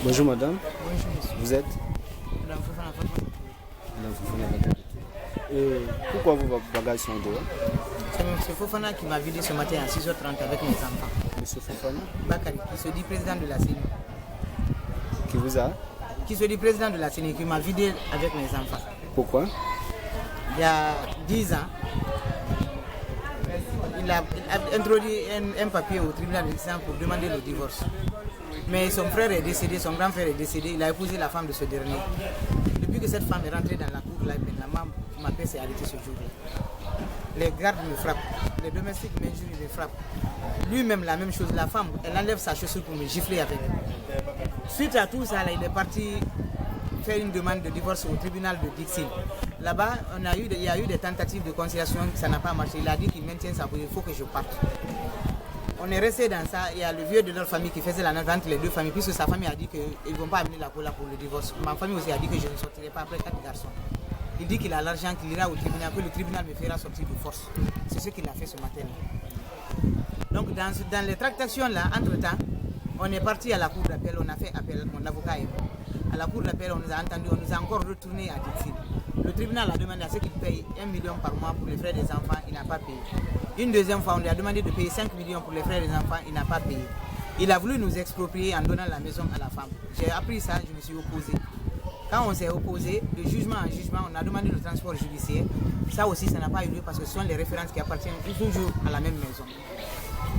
Bonjour madame. Bonjour monsieur. Vous êtes Madame Fofana Fatma. Madame Fofana Fatma. Pourquoi vos bagages sont dehors? C'est monsieur Fofana qui m'a vidé ce matin à 6h30 avec mes enfants. Monsieur Fofana Bakary, qui se dit président de la CENI. qui vous a? Qui se dit président de la CENI, qui m'a vidé avec mes enfants. Pourquoi? Il y a 10 ans, il a introduit un papier au tribunal d'instance pour demander le divorce. Mais son frère est décédé, son grand frère est décédé, il a épousé la femme de ce dernier. Depuis que cette femme est rentrée dans la cour, là, ma paix s'est arrêtée ce jour-là. Les gardes me frappent, les domestiques m'injurient, me frappent. Lui-même, la même chose, la femme, elle enlève sa chaussure pour me gifler avec. Suite à tout ça, là, il est parti faire une demande de divorce au tribunal de Dixil. Là-bas, il y a eu des tentatives de conciliation, ça n'a pas marché. Il a dit qu'il maintient sa position, il faut que je parte. On est resté dans ça. Il y a le vieux de leur famille qui faisait la navette entre les deux familles, puisque sa famille a dit qu'ils ne vont pas amener la cola pour le divorce. Ma famille aussi a dit que je ne sortirai pas après 4 garçons. Il dit qu'il a l'argent, qu'il ira au tribunal, que le tribunal me fera sortir de force. C'est ce qu'il a fait ce matin. Donc dans les tractations là, entre-temps, on est parti à la cour d'appel, on a fait appel, mon avocat est venu. À la cour d'appel, on nous a entendu, on nous a encore retourné à Dixil. Le tribunal a demandé à ce qu'il paye 1 million par mois pour les frais des enfants, il n'a pas payé. Une deuxième fois, on lui a demandé de payer 5 millions pour les frais des enfants, il n'a pas payé. Il a voulu nous exproprier en donnant la maison à la femme. J'ai appris ça, je me suis opposé. Quand on s'est opposé, de jugement en jugement, on a demandé le transport judiciaire. Ça aussi, ça n'a pas eu lieu parce que ce sont les références qui appartiennent toujours à la même maison.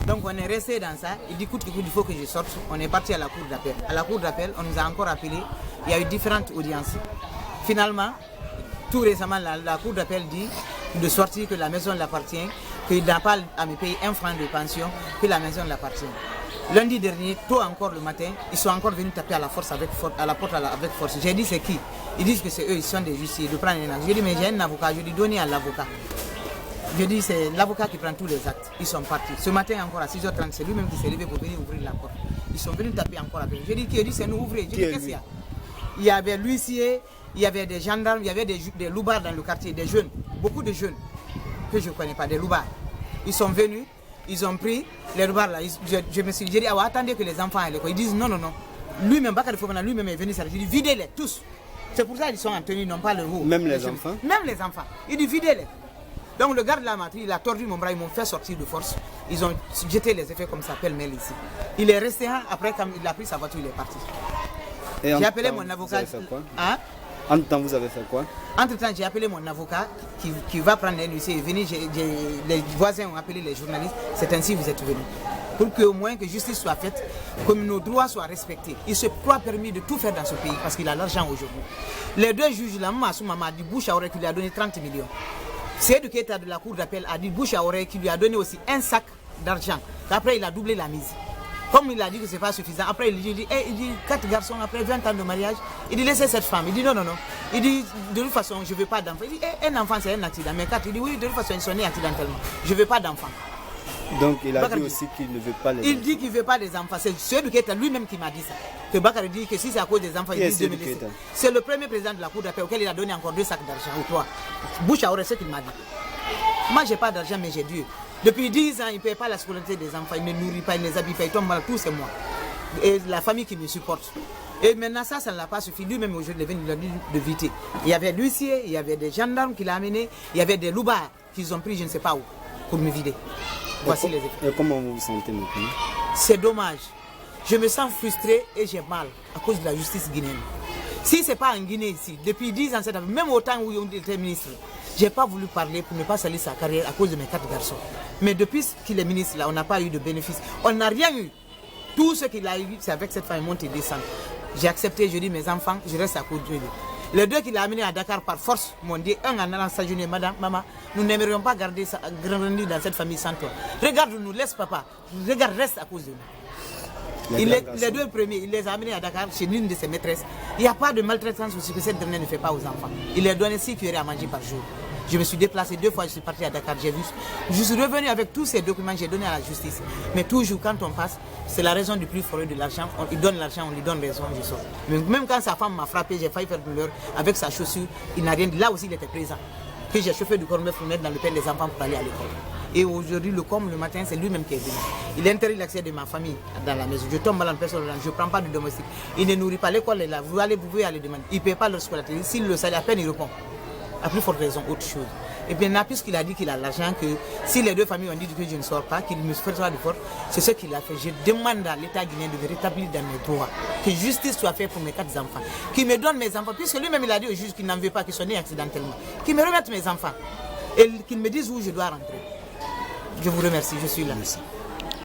Donc on est resté dans ça. Il dit coûte que coûte, il faut que je sorte. On est parti à la cour d'appel. À la cour d'appel, on nous a encore appelé. Il y a eu différentes audiences. Finalement, tout récemment, la cour d'appel dit de sortir, que la maison l'appartient, qu'il n'a pas à me payer 1 franc de pension, que la maison l'appartient. Lundi dernier, tôt encore le matin, ils sont encore venus taper à la porte avec force. J'ai dit c'est qui? Ils disent que c'est eux, ils sont des huissiers, de prendre un acte. J'ai dit mais j'ai un avocat, je lui ai donné à l'avocat. Je dis c'est l'avocat qui prend tous les actes. Ils sont partis. Ce matin encore à 6h30, c'est lui-même qui s'est levé pour venir ouvrir la porte. Ils sont venus taper encore avec. Je dis qui? Il dit c'est nous ouvrir. Je dis qu'est-ce qu'il y a? Il y avait l'huissier, il y avait des gendarmes, il y avait des loubards dans le quartier, des jeunes, beaucoup de jeunes que je ne connais pas, des loubards. Ils sont venus, ils ont pris les loubards là. Je me suis dit, attendez que les enfants aient l'école. Ils disent non. Lui-même, Bakary Fofana, lui-même est venu s'arrêter. Il dit videz-les tous. C'est pour ça qu'ils sont en tenue, non pas le haut. Même les enfants? Même les enfants. Il dit videz-les. Donc le garde de la matrie, il a tordu mon bras, ils m'ont fait sortir de force. Ils ont jeté les effets comme ça, pêle-mêle ici. Il est resté, après quand il a pris sa voiture, il est parti. J'ai appelé mon avocat. Hein? Entre-temps, vous avez fait quoi? Entre-temps, j'ai appelé mon avocat qui va prendre un huissier. Les voisins ont appelé les journalistes. C'est ainsi que vous êtes venus. Pour qu'au moins que justice soit faite, que nos droits soient respectés. Il se croit permis de tout faire dans ce pays parce qu'il a l'argent aujourd'hui. Les deux juges, la maman a dit bouche à oreille qu'il lui a donné 30 millions. C'est l'éducateur de la cour d'appel a dit bouche à oreille qu'il lui a donné aussi un sac d'argent. Après, il a doublé la mise. Comme il a dit que ce n'est pas suffisant, après il dit 4 garçons après 20 ans de mariage, il dit laissez cette femme. Il dit non. Il dit de toute façon je ne veux pas d'enfant. Il dit un enfant c'est un accident. Mais 4, il dit oui de toute façon ils sont nés accidentellement. Je ne veux pas d'enfant. Donc il a dit aussi qu'il ne veut pas les enfants. Il dit qu'il ne veut pas des enfants. C'est ce éducateur lui-même qui m'a dit ça. Que Bakary dit que si c'est à cause des enfants, il dit de me laisser. C'est le premier président de la cour d'appel auquel il a donné encore 2 sacs d'argent ou 3. Bouche à oreille, c'est ce qu'il m'a dit. Moi je n'ai pas d'argent mais j'ai Dieu. Depuis 10 ans, il ne paye pas la scolarité des enfants, il ne nourrit pas, il ne les habille pas, il tombe malade, tout c'est moi. Et la famille qui me supporte. Et maintenant ça ne l'a pas suffi. Lui-même aujourd'hui, il a dit de viter. Il y avait l'huissier, il y avait des gendarmes qui l'ont amené, il y avait des loubards qu'ils ont pris je ne sais pas où pour me vider. Voici les effets. Et comment vous vous sentez maintenant? C'est dommage. Je me sens frustré et j'ai mal à cause de la justice guinéenne. Si ce n'est pas en Guinée ici, depuis 10 ans, même au temps où il était ministre, je n'ai pas voulu parler pour ne pas salir sa carrière à cause de mes 4 garçons. Mais depuis qu'il est ministre là, on n'a pas eu de bénéfice. On n'a rien eu. Tout ce qu'il a eu, c'est avec cette femme, il monte et descend. J'ai accepté, je dis mes enfants, je reste à côté de lui. Les 2 qu'il a amenés à Dakar par force m'ont dit, un en allant s'agenouiller, madame, maman, nous n'aimerions pas garder ça, grandir dans cette famille sans toi. Regarde-nous, laisse papa. Regarde, reste à cause de nous. Les 2 premiers, il les a amenés à Dakar chez l'une de ses maîtresses. Il n'y a pas de maltraitance aussi que cette dernière ne fait pas aux enfants. Il leur donnait 6 cuillerées à manger par jour. Je me suis déplacé 2 fois, je suis parti à Dakar, j'ai vu. Je suis revenu avec tous ces documents que j'ai donnés à la justice. Mais toujours quand on passe, c'est la raison du plus fort de l'argent. Il donne l'argent, on lui donne raison, je sors. Mais même quand sa femme m'a frappé, j'ai failli faire de l'heure avec sa chaussure, il n'a rien dit. Là aussi, il était présent. Que j'ai chauffé du corps pour mettre dans le pain des enfants pour aller à l'école. Et aujourd'hui, le matin, c'est lui-même qui est venu. Il interdit l'accès de ma famille dans la maison. Je tombe malade, personne, je ne prends pas de domestique. Il ne nourrit pas, l'école est là. Vous pouvez aller demander. Il ne paie pas leur scolarité. S'il le sait, à peine il répond. À plus forte raison, autre chose. Et bien, puisqu'il a dit qu'il a l'argent, que si les deux familles ont dit que je ne sors pas, qu'il me fera de force, c'est ce qu'il a fait. Je demande à l'État guinéen de me rétablir dans mes droits. Que justice soit faite pour mes 4 enfants. Qu'il me donne mes enfants, puisque lui-même il a dit au juge qu'il n'en veut pas, qu'ils sont nés accidentellement. Qu'il me remette mes enfants. Et qu'il me dise où je dois rentrer. Je vous remercie, je suis là. Merci.